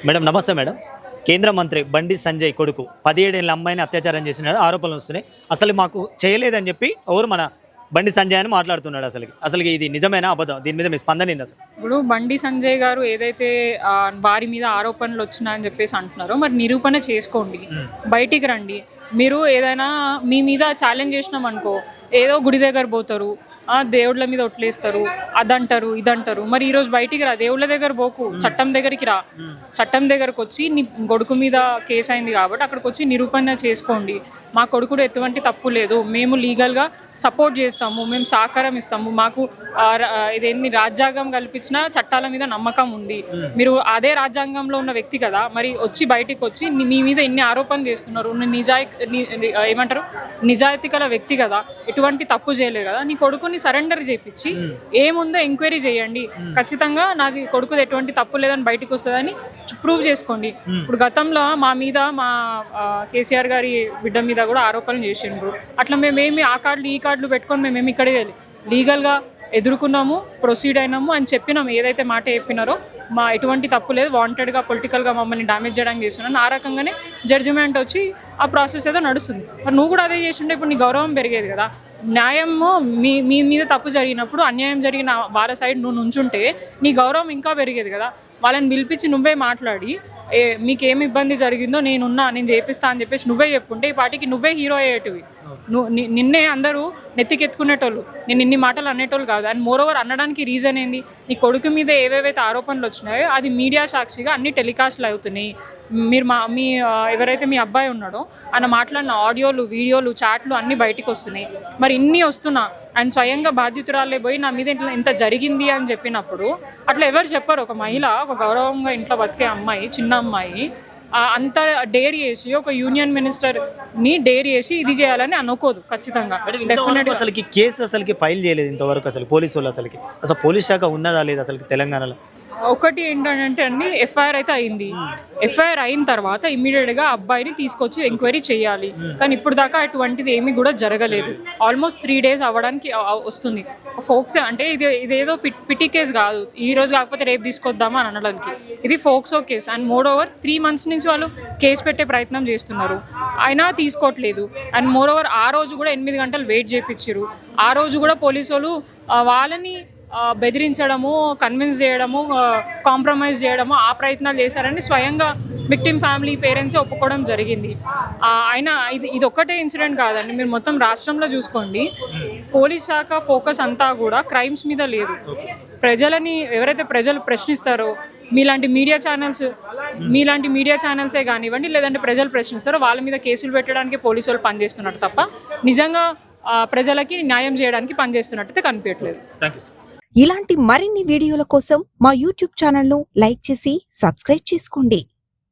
Madam నమస్తే madam. కేంద్ర మంత్రి బండి సంజయ్ కొడుకు 17 ఏళ్ల అమ్మాయిని అత్యాచారం చేసిన ఆరోపణలు వస్తున్నాయి. అసలు మాకు చేయలేదని చెప్పి ఎవరు మన బండి సంజయ్ అని మాట్లాడుతున్నాడు. అసలు ఇది నిజమేనా అబద్ధం? దీని మీద మీ స్పందన ఏంది అసలు? ఇప్పుడు బండి సంజయ్ గారు ఏదైతే వారి మీద ఆరోపణలు వచ్చినాయని చెప్పేసి అంటున్నారో మరి నిరూపణ చేసుకోండి, బయటికి రండి. మీరు ఏదైనా మీ మీద ఛాలెంజ్ చేసినాం అనుకో, ఏదో గుడి దగ్గర పోతారు, దేవుళ్ళ మీద ఒట్లేస్తారు, అదంటారు ఇదంటారు. మరి ఈరోజు బయటికి రా, దేవుళ్ళ దగ్గర పోకు, చట్టం దగ్గరికి రా. చట్టం దగ్గరకు వచ్చి నీ కొడుకు మీద కేసు అయింది కాబట్టి అక్కడికి వచ్చి నిరూపణ చేసుకోండి. మా కొడుకుడు ఎటువంటి తప్పు లేదు, మేము లీగల్గా సపోర్ట్ చేస్తాము, మేము సహకారం ఇస్తాము, మాకు ఇదేంది రాజ్యాంగం కల్పించిన చట్టాల మీద నమ్మకం ఉంది. మీరు అదే రాజ్యాంగంలో ఉన్న వ్యక్తి కదా, మరి వచ్చి బయటికి వచ్చి మీ మీద ఇన్ని ఆరోపణలు చేస్తున్నారు, ఏమంటారు నిజాయితీ గల వ్యక్తి కదా, ఎటువంటి తప్పు చేయలేదు కదా, నీ కొడుకుని సరెండర్ చేయించి ఏముందో ఎంక్వైరీ చేయండి. ఖచ్చితంగా నాది కొడుకుది ఎటువంటి తప్పు లేదని బయటకు వస్తుందని ప్రూవ్ చేసుకోండి. ఇప్పుడు గతంలో మా మీద మా కేసీఆర్ గారి బిడ్డ మీద కూడా ఆరోపణలు చేసిండ్రు. అట్లా మేమేమి ఆ కార్డులు ఈ కార్డులు పెట్టుకొని మేమేమి ఇక్కడే లీగల్గా ఎదుర్కొన్నాము, ప్రొసీడ్ అయినాము అని చెప్పినాము. ఏదైతే మాట చెప్పినారో మా ఎటువంటి తప్పు లేదు, వాంటెడ్గా పొలిటికల్గా మమ్మల్ని డ్యామేజ్ చేయడానికి చేస్తున్నాను, ఆ రకంగానే జడ్జిమెంట్ వచ్చి ఆ ప్రాసెస్ ఏదో నడుస్తుంది. మరి నువ్వు కూడా అదే చేస్తుంటే ఇప్పుడు నీ గౌరవం పెరిగేది కదా. న్యాయము మీ మీద తప్పు జరిగినప్పుడు, అన్యాయం జరిగిన వాళ్ళ సైడ్ నువ్వు నుంచుంటే నీ గౌరవం ఇంకా పెరిగేది కదా. వాళ్ళని పిలిపించి నువ్వే మాట్లాడి మీకేమి ఇబ్బంది జరిగిందో నేను చేపిస్తా అని చెప్పేసి నువ్వే చెప్పుకుంటే ఈ పాటికి నువ్వే హీరో అయ్యేటివి. నిన్నే అందరూ నెత్తికెత్తుకునేటోళ్ళు, నేను ఇన్ని మాటలు అనేటోళ్ళు కాదు. అండ్ మోరోవర్ అనడానికి రీజన్ ఏంది, నీ కొడుకు మీద ఏవేవైతే ఆరోపణలు వచ్చినాయో అది మీడియా సాక్షిగా అన్ని టెలికాస్ట్లు అవుతున్నాయి. మీరు మీ ఎవరైతే మీ అబ్బాయి ఉన్నాడో ఆయన మాట్లాడిన ఆడియోలు, వీడియోలు, చాట్లు అన్నీ బయటికి వస్తున్నాయి. మరి ఇన్ని వస్తున్నా అండ్ స్వయంగా బాధ్యతురాలే పోయి నా మీద ఇంత జరిగింది అని చెప్పినప్పుడు అట్లా ఎవరు చెప్పరు. ఒక మహిళ, ఒక గౌరవంగా ఇంట్లో బతికే అమ్మాయి, చిన్న అమ్మాయి అంత డేర్ చేసి ఒక యూనియన్ మినిస్టర్ని డేర్ చేసి ఇది చేయాలని అనుకోదు ఖచ్చితంగా. అసలు కేసు ఫైల్ చేయలేదు ఇంతవరకు. అసలు పోలీసు వాళ్ళు అసలు పోలీస్ శాఖ ఉన్నదా లేదా అసలు తెలంగాణలో? ఒకటి ఏంటంటే అండి, ఎఫ్ఐఆర్ అయితే అయింది. ఎఫ్ఐఆర్ అయిన తర్వాత ఇమ్మీడియట్గా అబ్బాయిని తీసుకొచ్చి ఎంక్వైరీ చేయాలి. కానీ ఇప్పుడు దాకా అటువంటిది ఏమీ కూడా జరగలేదు. ఆల్మోస్ట్ 3 days అవ్వడానికి వస్తుంది. ఫోక్స్ అంటే ఇదేదో పిటి కేసు కాదు, ఈ రోజు కాకపోతే రేపు తీసుకొద్దామా అని అనడానికి. ఇది POCSO case. And more over 3 months నుంచి వాళ్ళు కేసు పెట్టే ప్రయత్నం చేస్తున్నారు, అయినా తీసుకోవట్లేదు. అండ్ మోర్ ఓవర్ ఆ రోజు కూడా 8 గంటలు వెయిట్ చేయించారు. ఆ రోజు కూడా పోలీసు వాళ్ళు వాళ్ళని బెదిరించడము, కన్విన్స్ చేయడము, కాంప్రమైజ్ చేయడము ఆ ప్రయత్నాలు చేశారని స్వయంగా విక్టిమ్ ఫ్యామిలీ పేరెంట్సే ఒప్పుకోవడం జరిగింది. అయినా ఇది ఒక్కటే ఇన్సిడెంట్ కాదండి, మీరు మొత్తం రాష్ట్రంలో చూసుకోండి. పోలీస్ శాఖ ఫోకస్ అంతా కూడా క్రైమ్స్ మీద లేదు. ప్రజలని ఎవరైతే ప్రజలు ప్రశ్నిస్తారో మీలాంటి మీడియా ఛానల్సే కానివ్వండి, లేదంటే ప్రజలు ప్రశ్నిస్తారో వాళ్ళ మీద కేసులు పెట్టడానికి పోలీసు వాళ్ళు పనిచేస్తున్నట్టు తప్ప నిజంగా ప్రజలకి న్యాయం చేయడానికి పనిచేస్తున్నట్టయితే కనిపించట్లేదు. ఇలాంటి మరిన్ని వీడియోల కోసం మా యూట్యూబ్ ఛానల్ను లైక్ చేసి సబ్స్క్రైబ్ చేసుకోండి.